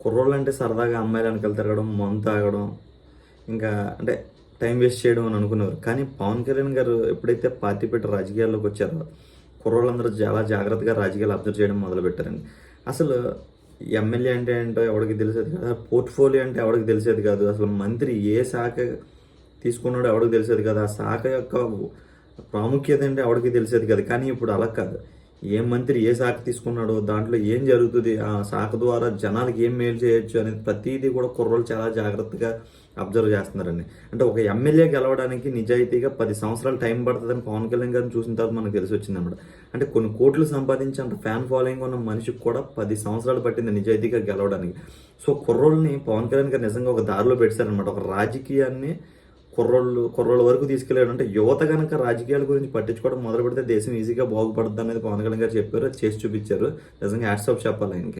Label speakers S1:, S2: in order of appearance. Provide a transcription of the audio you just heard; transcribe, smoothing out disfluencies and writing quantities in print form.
S1: కుర్రోళ్ళు అంటే సరదాగా అమ్మాయిలు వెనకాల తిరగడం, మందు తాగడం, ఇంకా అంటే టైం వేస్ట్ చేయడం అని అనుకునేవారు. కానీ పవన్ కళ్యాణ్ గారు ఎప్పుడైతే పార్టీ పెట్టి రాజకీయాల్లోకి వచ్చారో కుర్రోళ్ళందరూ చాలా జాగ్రత్తగా రాజకీయాలు అబ్జర్వ్ చేయడం మొదలుపెట్టారండి. అసలు ఎమ్మెల్యే అంటే ఏంటో ఎవరికి తెలిసేది కాదు, పోర్ట్ఫోలియో అంటే ఎవరికి తెలిసేది కాదు, అసలు మంత్రి ఏ శాఖ తీసుకున్నాడో ఎవరికి తెలిసేది కాదు, ఆ శాఖ యొక్క ప్రాముఖ్యత అంటే ఎవరికి తెలిసేది కాదు. కానీ ఇప్పుడు అలా కాదు. ఏ మంత్రి ఏ శాఖ తీసుకున్నాడో, దాంట్లో ఏం జరుగుతుంది, ఆ శాఖ ద్వారా జనాలకి ఏం మేలు చేయొచ్చు అనేది ప్రతిదీ కూడా కుర్రోళ్ళు చాలా జాగ్రత్తగా అబ్జర్వ్ చేస్తున్నారండి. అంటే ఒక ఎమ్మెల్యే గెలవడానికి నిజాయితీగా 10 సంవత్సరాలు టైం పడుతుందని పవన్ కళ్యాణ్ గారిని చూసిన తర్వాత మనకు తెలిసి వచ్చిందన్నమాట. అంటే కొన్ని కోట్లు సంపాదించి అంత ఫ్యాన్ ఫాలోయింగ్ ఉన్న మనిషికి కూడా 10 సంవత్సరాలు పట్టింది నిజాయితీగా గెలవడానికి. సో కుర్రోళ్ళని పవన్ కళ్యాణ్ గారు నిజంగా ఒక దారిలో పెట్టారనమాట. ఒక రాజకీయాన్ని కుర్రోళ్ళ వరకు తీసుకెళ్ళాడు. అంటే యువత కనుక రాజకీయాల గురించి పట్టించుకోవడం మొదలు పెడితే దేశం ఈజీగా బాగుపడుతుంది అనేది పవన్ కళ్యాణ్ గారు చెప్పారు, చేసి చూపించారు. నిజంగా హ్యాట్స్ ఆఫ్ చెప్పాలి ఆయనకి.